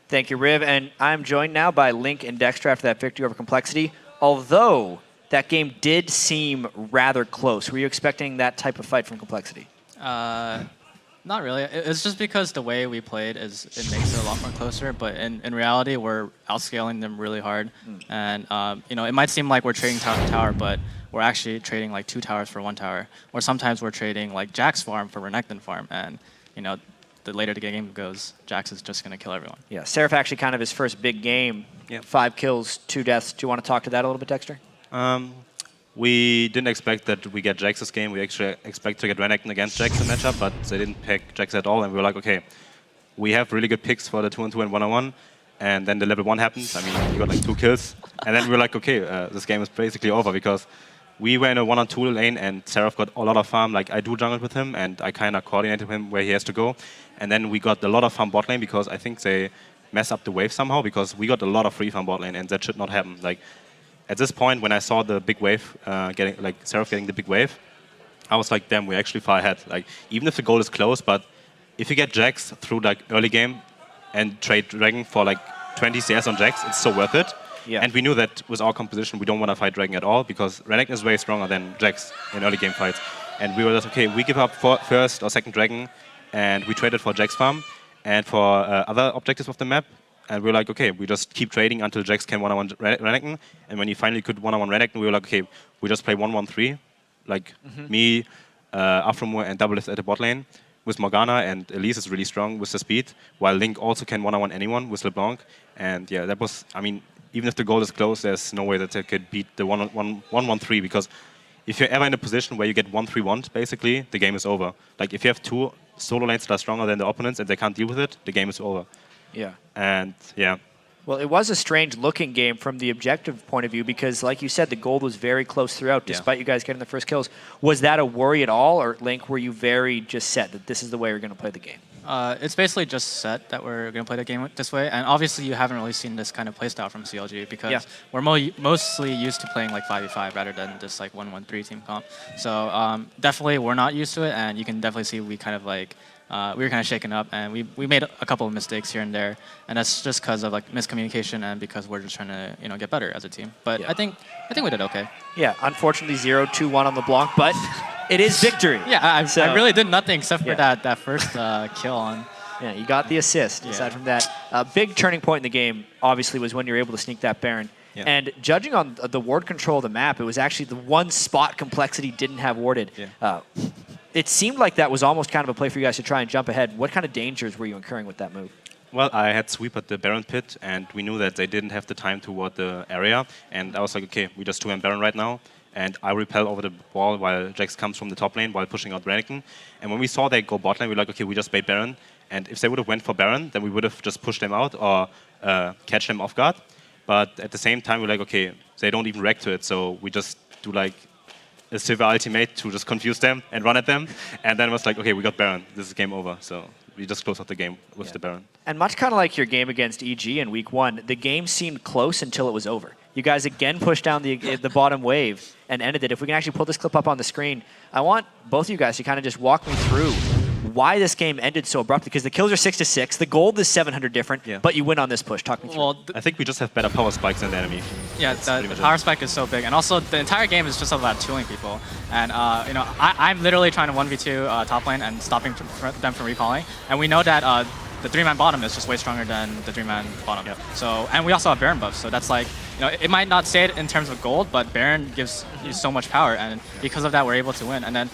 Thank you, Riv. And I'm joined now by Link and Dexter after that victory over compLexity. Although that game did seem rather close. Were you expecting that type of fight from compLexity? Not really. It's just because the way we played it makes it a lot more closer. But in reality, we're outscaling them really hard. And it might seem like we're trading tower to tower, but we're actually trading like 2 towers for 1 tower. Or sometimes we're trading like Jack's farm for Renekton farm. And the later the game goes, Jax is just going to kill everyone. Yeah, Seraph actually kind of his first big game. Yeah. 5 kills, 2 deaths. Do you want to talk to that a little bit, Dexter? We didn't expect that we get Jax this game. We actually expect to get Renekton against Jax in matchup, but they didn't pick Jax at all. And we were like, okay, we have really good picks for the 2-on-2 and 1-on-1. And then the level 1 happened. I mean, he got like 2 kills. And then we were like, okay, this game is basically over because we were in a 1-on-2 lane and Seraph got a lot of farm. Like I do jungle with him and I kind of coordinated him where he has to go. And then we got a lot of farm bot lane because I think they messed up the wave somehow because we got a lot of free farm bot lane and that should not happen. Like at this point, when I saw the big wave, Seraph getting the big wave, I was like, damn, we're actually far ahead. Like even if the goal is close, but if you get Jax through like early game and trade Dragon for like 20 CS on Jax, it's so worth it. Yeah. And we knew that with our composition, we don't want to fight Dragon at all because Renekton is way stronger than Jax in early game fights. And we were just, okay, we give up first or second Dragon, and we traded for Jax farm and for other objectives of the map. And we were like, okay, we just keep trading until Jax can 1-on-1 Renekton. And when he finally could 1-on-1 Renekton, we were like, okay, we just play 1-1-3. Like me, Afromo, and Doublelift at the bot lane with Morgana, and Elise is really strong with the speed, while Link also can 1-on-1 anyone with LeBlanc. And yeah, that was, I mean, even if the goal is close, there's no way that they could beat the 1-1-3 because if you're ever in a position where you get 1-3-1, basically, the game is over. Like if you have 2 solo lanes that are stronger than the opponents and they can't deal with it, the game is over. Yeah. And yeah. Well, it was a strange-looking game from the objective point of view because, like you said, the gold was very close throughout, despite you guys getting the first kills. Was that a worry at all, or Link, were you very just set that this is the way we're going to play the game? It's basically just set that we're going to play the game this way. And obviously, you haven't really seen this kind of playstyle from CLG because we're mostly used to playing like 5v5 rather than this like 1-1-3 team comp. So definitely, we're not used to it, and you can definitely see we kind of like we were kind of shaken up, and we made a couple of mistakes here and there, and that's just because of like miscommunication and because we're just trying to get better as a team. But I think we did okay. Yeah, unfortunately 0-2-1 on LeBlanc, but it is victory. Yeah, I really did nothing except for that first kill on. Yeah, you got the assist. Aside from that, a big turning point in the game obviously was when you were able to sneak that Baron. Yeah. And judging on the ward control of the map, it was actually the one spot compLexity didn't have warded. Yeah. It seemed like that was almost kind of a play for you guys to try and jump ahead. What kind of dangers were you incurring with that move? Well, I had sweep at the Baron pit, and we knew that they didn't have the time to ward the area. And I was like, okay, we just 2M Baron right now. And I repel over the wall while Jax comes from the top lane while pushing out Renekton. And when we saw they go bot lane, we were like, okay, we just bait Baron. And if they would have went for Baron, then we would have just pushed them out or catch them off guard. But at the same time, we're like, okay, they don't even react to it. So we just do like a Silver ultimate to just confuse them and run at them. And then it was like, okay, we got Baron. This is game over. So we just closed out the game with the Baron. And much kind of like your game against EG in week 1, the game seemed close until it was over. You guys again pushed down the bottom wave and ended it. If we can actually pull this clip up on the screen, I want both of you guys to kind of just walk me through why this game ended so abruptly, because the kills are 6-6, the gold is 700 different, but you win on this push. Talk me through. Well, I think we just have better power spikes than the enemy. Yeah, the power spike is so big, and also the entire game is just about tooling people. And I'm literally trying to 1v2 top lane and stopping them from recalling, and we know that the 3-man bottom is just way stronger than the 3-man bottom. Yep. So, and we also have Baron buffs, so that's like, it might not say it in terms of gold, but Baron gives you so much power, and because of that, we're able to win. And then,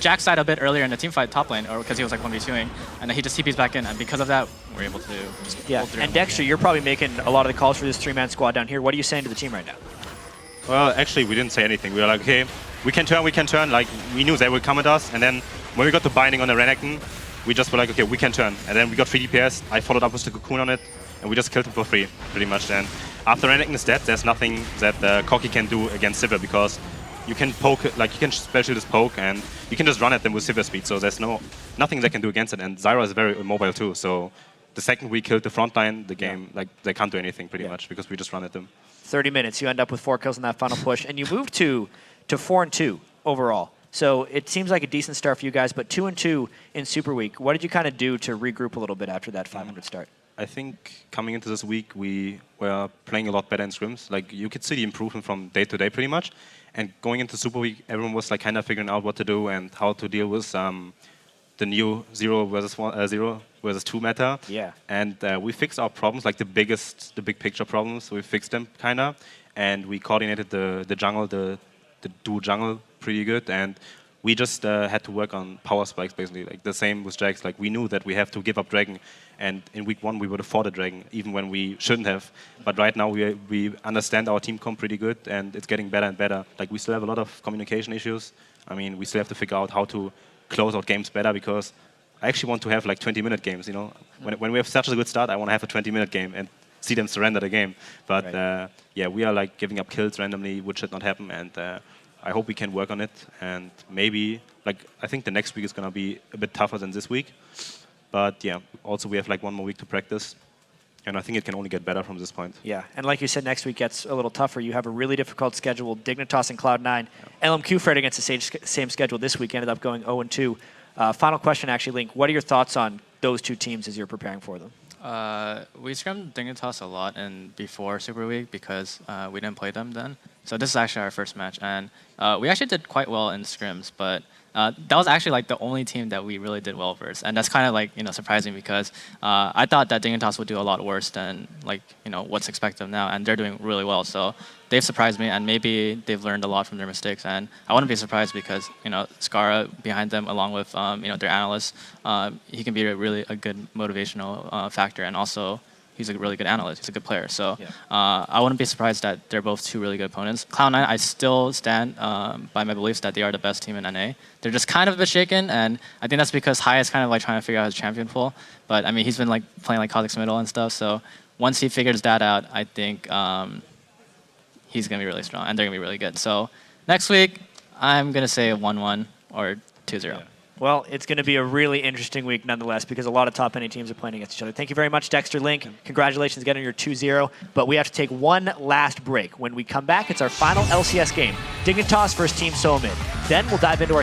Jax died a bit earlier in the team fight top lane, or because he was like 1v2ing, and then he just TPs back in, and because of that, we're able to just hold through. And Dexter, you're probably making a lot of the calls for this 3-man squad down here. What are you saying to the team right now? Well, actually, we didn't say anything. We were like, okay, we can turn. Like, we knew they would come at us, and then when we got the binding on the Renekton, we just were like, okay, we can turn. And then we got 3 DPS, I followed up with the cocoon on it, and we just killed him for free, pretty much. And after Renekton is dead, there's nothing that Corki can do against Sivir, because you can poke, like you can special this poke, and you can just run at them with Sivir speed, so there's nothing they can do against it. And Zyra is very immobile too, so the second we killed the front line, the game, like they can't do anything pretty much, because we just run at them. 30 minutes, you end up with 4 kills in that final push, and you moved to 4-2 overall. So it seems like a decent start for you guys, but 2-2 in Super Week. What did you kind of do to regroup a little bit after that 500 start? I think coming into this week, we were playing a lot better in scrims. Like, you could see the improvement from day to day pretty much. And going into Super Week, everyone was like kind of figuring out what to do and how to deal with the new 0 versus 2 meta. Yeah. And we fixed our problems, like the big picture problems. We fixed them kind of, and we coordinated the jungle, the duo jungle pretty good. And we just had to work on power spikes basically. Like the same with Jax. Like, we knew that we have to give up Dragon, and in week 1 we would have fought a Dragon even when we shouldn't have. But right now we understand our team comp pretty good, and it's getting better and better. Like, we still have a lot of communication issues. I mean, we still have to figure out how to close out games better, because I actually want to have like 20-minute games. You know, when we have such a good start, I want to have a 20-minute game and see them surrender the game. But right. Yeah, we are like giving up kills randomly, which should not happen. And I hope we can work on it. And maybe, like, I think the next week is gonna be a bit tougher than this week. But yeah, also we have like 1 more week to practice. And I think it can only get better from this point. Yeah, and like you said, next week gets a little tougher. You have a really difficult schedule. Dignitas and Cloud9. LMQ fared against the same schedule this week, ended up going 0-2. Final question, actually, Link. What are your thoughts on those two teams as you're preparing for them? We scrimmed Dignitas a lot before Super Week because we didn't play them then. So this is actually our first match, and we actually did quite well in scrims, but that was actually like the only team that we really did well versus, and that's kind of like surprising because I thought that Dignitas would do a lot worse than what's expected of now, and they're doing really well. So they've surprised me, and maybe they've learned a lot from their mistakes, and I wouldn't be surprised because Skara behind them, along with their analysts, he can be a good motivational factor, and also he's a really good analyst. He's a good player. So I wouldn't be surprised that they're both two really good opponents. Cloud9, I still stand by my beliefs that they are the best team in NA. They're just kind of a bit shaken, and I think that's because Hai is kind of like trying to figure out his champion pool. But I mean, he's been like playing like Kha'Zix middle and stuff. So once he figures that out, I think he's gonna be really strong, and they're gonna be really good. So next week, I'm gonna say a 1-1 or 2-0. Yeah. Well, it's going to be a really interesting week nonetheless because a lot of top NA teams are playing against each other. Thank you very much, Dexter Link. Congratulations getting your 2-0. But we have to take one last break. When we come back, it's our final LCS game. Dignitas versus Team Solomid. Then we'll dive into our